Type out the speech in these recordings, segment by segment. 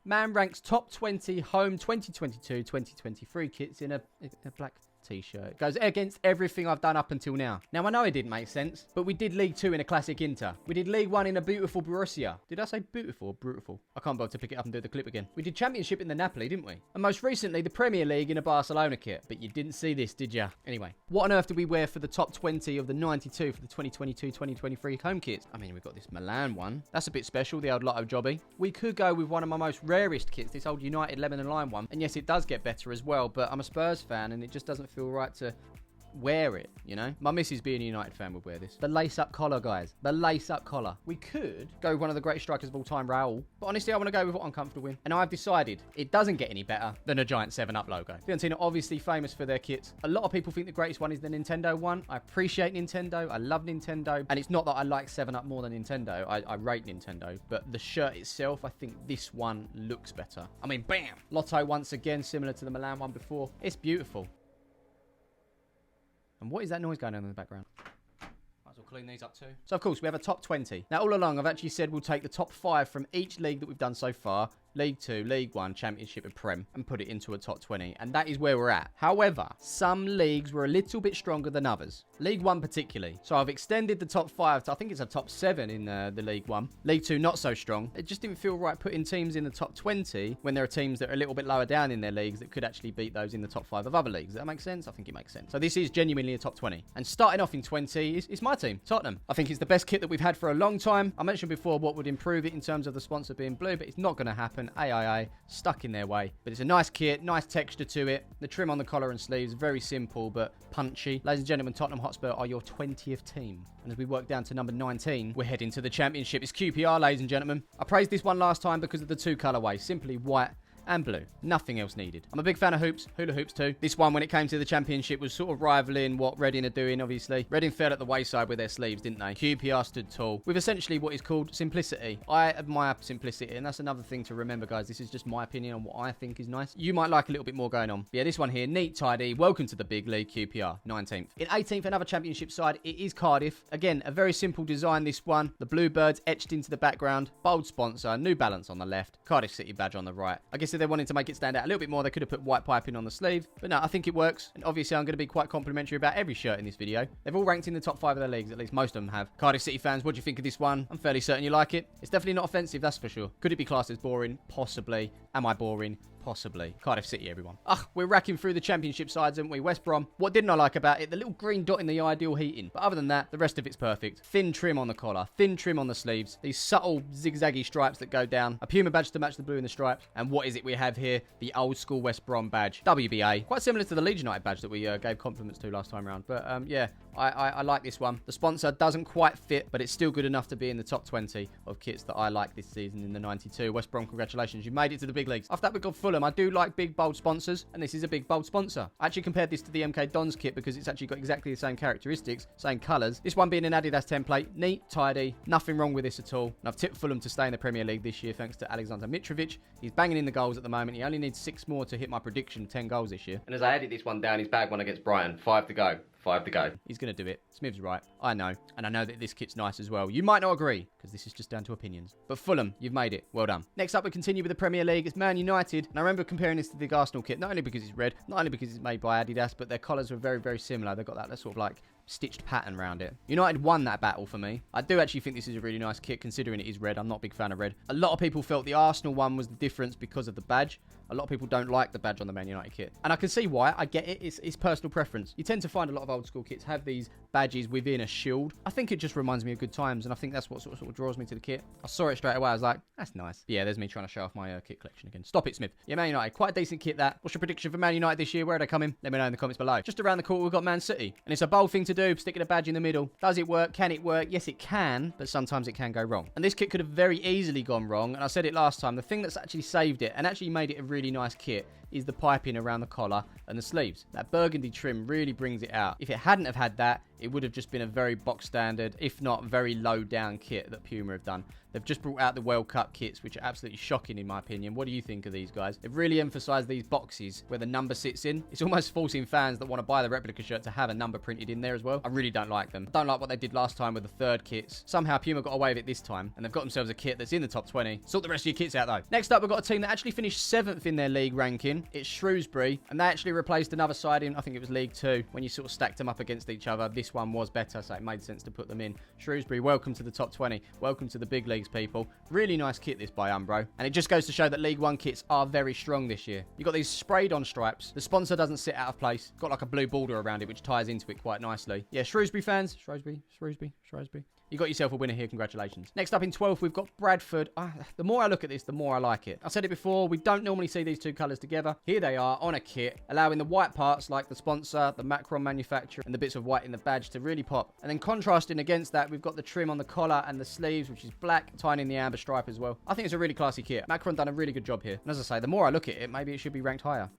Man ranks top 20 home 2022-2023 kits in a black t-shirt. Goes against everything I've done up until now. Now, I know it didn't make sense, but we did League 2 in a classic Inter. We did League 1 in a beautiful Borussia. Did I say beautiful or beautiful? I can't bother to pick it up and do the clip again. We did Championship in the Napoli, didn't we? And most recently, the Premier League in a Barcelona kit. But you didn't see this, did ya? Anyway, what on earth did we wear for the top 20 of the 92 for the 2022-2023 home kits? I mean, we've got this Milan one. That's a bit special, the old Lotto Jobby. We could go with one of my most rarest kits, this old United lemon and lime one. And yes, it does get better as well, but I'm a Spurs fan and it just doesn't feel right to wear it, you know? My missus, being a United fan, would wear this. The lace-up collar, guys. The lace-up collar. We could go with one of the greatest strikers of all time, Raul. But honestly, I want to go with what I'm comfortable in. And I've decided it doesn't get any better than a giant 7-Up logo. Fiorentina are obviously famous for their kits. A lot of people think the greatest one is the Nintendo one. I appreciate Nintendo. I love Nintendo. And it's not that I like 7-Up more than Nintendo. I rate Nintendo. But the shirt itself, I think this one looks better. I mean, bam! Lotto once again, similar to the Milan one before. It's beautiful. And what is that noise going on in the background? Might as well clean these up too. So, of course, we have a top 20. Now, all along, I've actually said we'll take the top 5 from each league that we've done so far. League 2, League 1, Championship and Prem, and put it into a top 20. And that is where we're at. However, some leagues were a little bit stronger than others. League 1 particularly. So I've extended the top 5 to, I think it's a top 7 in the League 1. League 2, not so strong. It just didn't feel right putting teams in the top 20 when there are teams that are a little bit lower down in their leagues that could actually beat those in the top 5 of other leagues. Does that make sense? I think it makes sense. So this is genuinely a top 20. And starting off in 20 is my team, Tottenham. I think it's the best kit that we've had for a long time. I mentioned before what would improve it in terms of the sponsor being blue, but it's not going to happen. Stuck in their way. But it's a nice kit, nice texture to it. The trim on the collar and sleeves, very simple but punchy. Ladies and gentlemen, Tottenham Hotspur are your 20th team. And as we work down to number 19, we're heading to the Championship. It's QPR, ladies and gentlemen. I praised this one last time because of the 2 colorways, simply white and blue. Nothing else needed. I'm a big fan of hoops, hula hoops too. This one, when it came to the Championship, was sort of rivaling what Reading are doing, obviously. Reading fell at the wayside with their sleeves, didn't they? QPR stood tall with essentially what is called simplicity. I admire simplicity, and that's another thing to remember, guys. This is just my opinion on what I think is nice. You might like a little bit more going on. But yeah, this one here, neat, tidy. Welcome to the big league, QPR, 19th. In 18th, another Championship side, it is Cardiff. Again, a very simple design, this one. The bluebirds etched into the background. Bold sponsor, New Balance on the left. Cardiff City badge on the right. I guess if they wanted to make it stand out a little bit more, they could have put white piping on the sleeve. But no, I think it works. And obviously, I'm going to be quite complimentary about every shirt in this video. They've all ranked in the top 5 of their leagues. At least most of them have. Cardiff City fans, what do you think of this one? I'm fairly certain you like it. It's definitely not offensive, that's for sure. Could it be classed as boring? Possibly. Am I boring? Possibly. Cardiff City, everyone. We're racking through the Championship sides, haven't we? West Brom. What didn't I like about it? The little green dot in the ideal heating. But other than that, the rest of it's perfect. Thin trim on the collar. Thin trim on the sleeves. These subtle zigzaggy stripes that go down. A Puma badge to match the blue in the stripes. And what is it we have here? The old school West Brom badge. WBA. Quite similar to the Leeds United badge that we gave compliments to last time around. But yeah, I like this one. The sponsor doesn't quite fit, but it's still good enough to be in the top 20 of kits that I like this season in the 92. West Brom, congratulations. You made it to the big leagues. After that, we got Fulham. I do like big, bold sponsors, and this is a big, bold sponsor. I actually compared this to the MK Dons kit because it's actually got exactly the same characteristics, same colours. This one being an Adidas template. Neat, tidy, nothing wrong with this at all. And I've tipped Fulham to stay in the Premier League this year thanks to Alexander Mitrovic. He's banging in the goals at the moment. He only needs 6 more to hit my prediction of 10 goals this year. And as I edit this one down, he's bagged one against Brighton. 5 to go. 5 to go. He's going to do it. Smiv's right. I know. And I know that this kit's nice as well. You might not agree, because this is just down to opinions. But Fulham, you've made it. Well done. Next up, we continue with the Premier League. It's Man United. And I remember comparing this to the Arsenal kit, not only because it's red, not only because it's made by Adidas, but their collars were very, very similar. They've got that sort of like stitched pattern around it. United won that battle for me. I do actually think this is a really nice kit, considering it is red. I'm not a big fan of red. A lot of people felt the Arsenal one was the difference because of the badge. A lot of people don't like the badge on the Man United kit. And I can see why. I get it. It's personal preference. You tend to find a lot of old school kits have these badges within a shield. I think it just reminds me of good times, and I think that's what sort of draws me to the kit. I saw it straight away. I was like, that's nice. But yeah, there's me trying to show off my kit collection again. Stop it, Smith. Yeah, Man United. Quite a decent kit, that. What's your prediction for Man United this year? Where are they coming? Let me know in the comments below. Just around the corner, we've got Man City. And it's a bold thing to do, sticking a badge in the middle. Does it work? Can it work? Yes, it can, but sometimes it can go wrong. And this kit could have very easily gone wrong. And I said it last time. The thing that's actually saved it and actually made it a really nice kit is the piping around the collar and the sleeves. That burgundy trim really brings it out. If it hadn't have had that, it would have just been a very box standard, if not very low down kit that Puma have done. They've just brought out the World Cup kits, which are absolutely shocking in my opinion. What do you think of these guys? They've really emphasised these boxes where the number sits in. It's almost forcing fans that want to buy the replica shirt to have a number printed in there as well. I really don't like them. I don't like what they did last time with the third kits. Somehow Puma got away with it this time, and they've got themselves a kit that's in the top 20. Sort the rest of your kits out though. Next up, we've got a team that actually finished 7th in their league ranking. It's Shrewsbury, and they actually replaced another side in, I think it was League 2. When you sort of stacked them up against each other, this one was better, so it made sense to put them in. Shrewsbury, welcome to the top 20. Welcome to the big leagues, people. Really nice kit this by Umbro, and it just goes to show that League 1 kits are very strong this year. You've got these sprayed on stripes. The sponsor doesn't sit out of place. Got like a blue border around it, which ties into it quite nicely. Yeah, Shrewsbury fans. Shrewsbury. You got yourself a winner here. Congratulations. Next up in 12th, we've got Bradford. The more I look at this, the more I like it. I said it before, we don't normally see these two colours together. Here they are on a kit, allowing the white parts like the sponsor, the Macron manufacturer, and the bits of white in the badge to really pop. And then contrasting against that, we've got the trim on the collar and the sleeves, which is black, tying in the amber stripe as well. I think it's a really classy kit. Macron done a really good job here. And as I say, the more I look at it, maybe it should be ranked higher.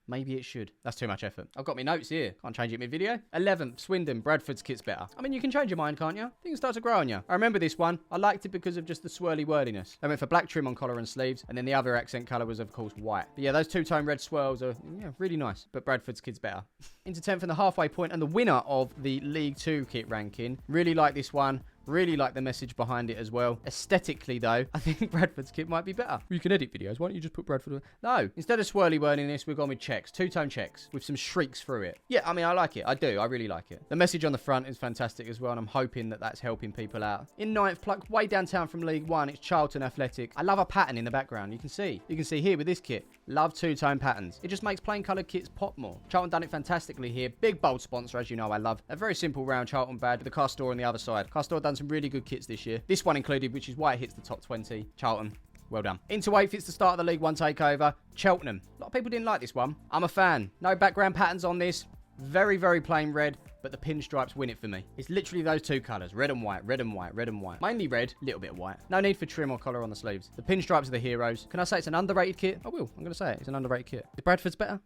Maybe it should. That's too much effort. I've got my notes here. Can't change it mid-video. 11th, Swindon. Bradford's kit's better. I mean, you can change your mind, can't you? Things start to grow on you. I remember this one. I liked it because of just the swirly wordiness. I went for black trim on collar and sleeves, and then the other accent colour was, of course, white. But yeah, those two-tone red swirls are, really nice. But Bradford's kit's better. Into 10th and the halfway point, and the winner of the League 2 kit ranking. Really like this one. Really like the message behind it as well. Aesthetically, though, I think Bradford's kit might be better. You can edit videos. Why don't you just put Bradford? No. Instead of swirly wording this, we've gone with checks. Two-tone checks with some shrieks through it. Yeah, I mean, I like it. I do. I really like it. The message on the front is fantastic as well, and I'm hoping that that's helping people out. In 9th, plucked way downtown from League 1, it's Charlton Athletic. I love a pattern in the background. You can see here with this kit. Love two-tone patterns. It just makes plain coloured kits pop more. Charlton done it fantastically here. Big, bold sponsor, as you know I love. A very simple round Charlton badge with the car store on the other side. Car store done some really good kits this year. This one included, which is why it hits the top 20. Charlton. Well done. Into 8th, it's the start of the League 1 takeover. Cheltenham. A lot of people didn't like this one. I'm a fan. No background patterns on this. Very, very plain red, but the pinstripes win it for me. It's literally those two colours. Red and white, red and white, red and white. Mainly red, little bit of white. No need for trim or collar on the sleeves. The pinstripes are the heroes. Can I say it's an underrated kit? I will. I'm going to say it. It's an underrated kit. Is Bradford's better?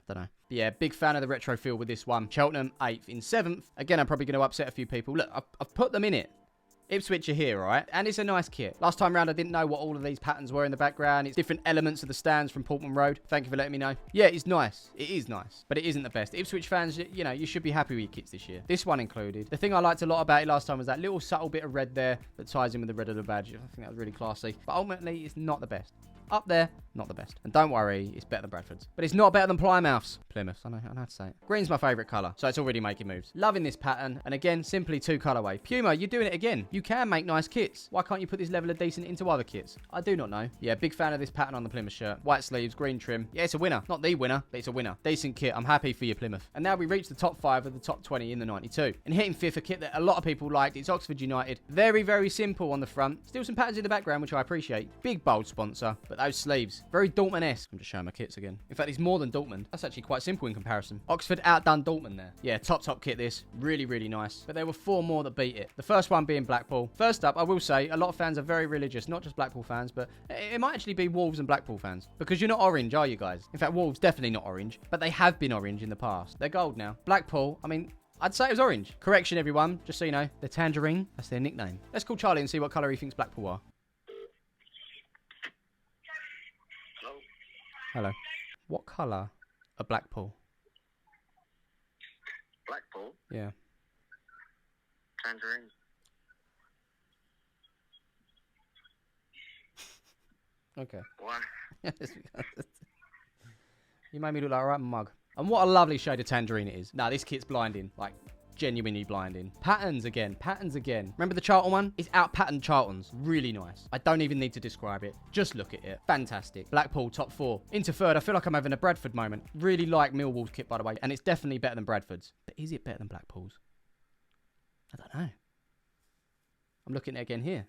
Don't know. But yeah, big fan of the retro feel with this one. Cheltenham, 8th. In 7th, again, I'm probably going to upset a few people. Look, I've put them in it. Ipswich are here, right? And it's a nice kit. Last time round, I didn't know what all of these patterns were in the background. It's different elements of the stands from Portman Road. Thank you for letting me know. Yeah, it's nice. It is nice. But it isn't the best. Ipswich fans, you should be happy with your kits this year. This one included. The thing I liked a lot about it last time was that little subtle bit of red there that ties in with the red of the badge. I think that was really classy. But ultimately, it's not the best. Up there, not the best. And don't worry, it's better than Bradford's. But it's not better than Plymouth's. Plymouth, I know how to say it. Green's my favourite colour, so it's already making moves. Loving this pattern, and again, simply two colourway. Puma, you're doing it again. You can make nice kits. Why can't you put this level of decent into other kits? I do not know. Yeah, big fan of this pattern on the Plymouth shirt. White sleeves, green trim. Yeah, it's a winner. Not the winner, but it's a winner. Decent kit. I'm happy for you, Plymouth. And now we reach the top 5 of the top 20 in the 92. And hitting 5th, a kit that a lot of people liked. It's Oxford United. Very, very simple on the front. Still some patterns in the background, which I appreciate. Big, bold sponsor, but those sleeves. Very Dortmund-esque. I'm just showing my kits again. In fact, it's more than Dortmund. That's actually quite simple in comparison. Oxford outdone Dortmund there. Yeah, top kit this. Really, really nice. But there were 4 more that beat it. The first one being Blackpool. First up, I will say, a lot of fans are very religious. Not just Blackpool fans, but it might actually be Wolves and Blackpool fans. Because you're not orange, are you guys? In fact, Wolves definitely not orange. But they have been orange in the past. They're gold now. Blackpool, I mean, I'd say it was orange. Correction, everyone. Just so you know, they're tangerine. That's their nickname. Let's call Charlie and see what colour he thinks Blackpool are. Hello. What colour are Blackpool? Blackpool? Yeah. Tangerine. Okay. Why? You made me look like a right mug. And what a lovely shade of tangerine it is. Nah, this kit's blinding. Like, genuinely blinding. Patterns again. Remember the Charlton one? It's out patterned Charlton's. Really nice. I don't even need to describe it. Just look at it. Fantastic. Blackpool, top 4. Into 3rd, I feel like I'm having a Bradford moment. Really like Millwall's kit, by the way. And it's definitely better than Bradford's. But is it better than Blackpool's? I don't know. I'm looking at it again here.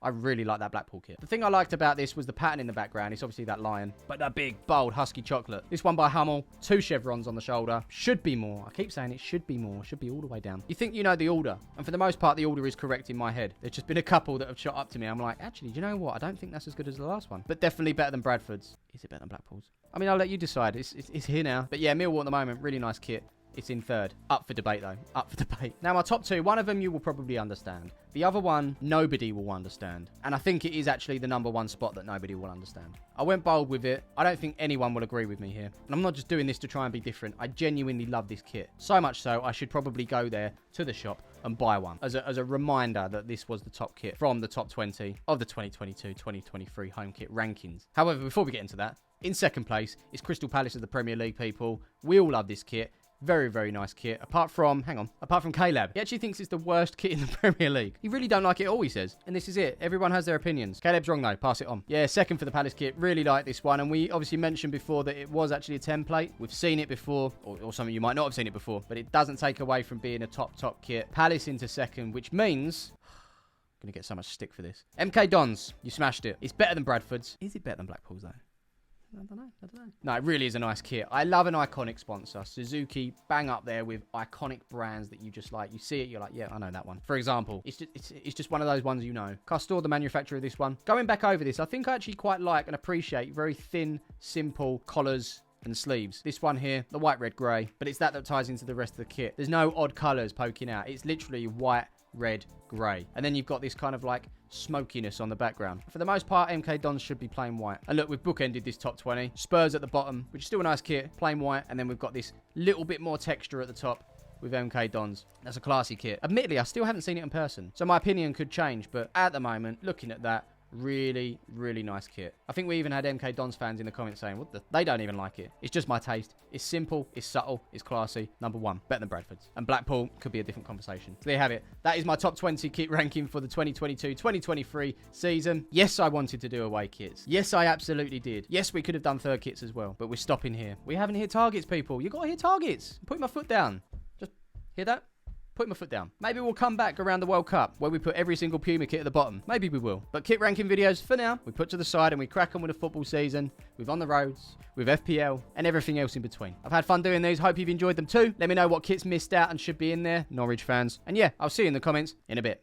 I really like that Blackpool kit. The thing I liked about this was the pattern in the background. It's obviously that lion. But that big, bold, husky chocolate. This one by Hummel. 2 chevrons on the shoulder. Should be more. I keep saying it should be more. Should be all the way down. You think you know the order. And for the most part, the order is correct in my head. There's just been a couple that have shot up to me. I'm like, actually, do you know what? I don't think that's as good as the last one. But definitely better than Bradford's. Is it better than Blackpool's? I mean, I'll let you decide. It's here now. But yeah, Millwall at the moment. Really nice kit. It's in third. Up for debate, though. Up for debate. Now, my top two, one of them you will probably understand. The other one, nobody will understand. And I think it is actually the number one spot that nobody will understand. I went bold with it. I don't think anyone will agree with me here. And I'm not just doing this to try and be different. I genuinely love this kit. So much so, I should probably go there to the shop and buy one as a reminder that this was the top kit from the top 20 of the 2022-2023 home kit rankings. However, before we get into that, in second place is Crystal Palace of the Premier League, people. We all love this kit. Very, very nice kit. Apart from Caleb. He actually thinks it's the worst kit in the Premier League. He really don't like it at all, he says. And this is it. Everyone has their opinions. Caleb's wrong, though. Pass it on. Yeah, second for the Palace kit. Really like this one. And we obviously mentioned before that it was actually a template. We've seen it before, or some of you might not have seen it before, but it doesn't take away from being a top kit. Palace into second, which means... I'm going to get so much stick for this. MK Dons, you smashed it. It's better than Bradford's. Is it better than Blackpool's, though? I don't know. No, it really is a nice kit. I love an iconic sponsor. Suzuki, bang up there with iconic brands that you just like. You see it, you're like, yeah, I know that one. For example, it's just one of those ones you know. Castor, the manufacturer of this one. Going back over this, I think I actually quite like and appreciate very thin, simple collars and sleeves. This one here, the white, red, grey. But it's that ties into the rest of the kit. There's no odd colours poking out. It's literally white, red, grey. And then you've got this kind of like smokiness on the background. For the most part, MK Dons should be plain white. And look, we've bookended this top 20. Spurs at the bottom, which is still a nice kit, plain white. And then we've got this little bit more texture at the top with MK Dons. That's a classy kit. Admittedly, I still haven't seen it in person, so my opinion could change. But at the moment, looking at that, really, really nice kit. I think we even had MK Dons fans in the comments saying, what the? They don't even like it. It's just my taste. It's simple, it's subtle, it's classy. Number one, better than Bradford's. And Blackpool could be a different conversation. So there you have it. That is my top 20 kit ranking for the 2022-2023 season. Yes, I wanted to do away kits. Yes, I absolutely did. Yes, we could have done third kits as well, but we're stopping here. We haven't hit targets, people. You got to hit targets. Put my foot down. Just hear that? Put my foot down. Maybe we'll come back around the World Cup where we put every single Puma kit at the bottom. Maybe we will. But kit ranking videos, for now, we put to the side and we crack on with the football season, with On the Roads, with FPL, and everything else in between. I've had fun doing these. Hope you've enjoyed them too. Let me know what kits missed out and should be in there, Norwich fans. And yeah, I'll see you in the comments in a bit.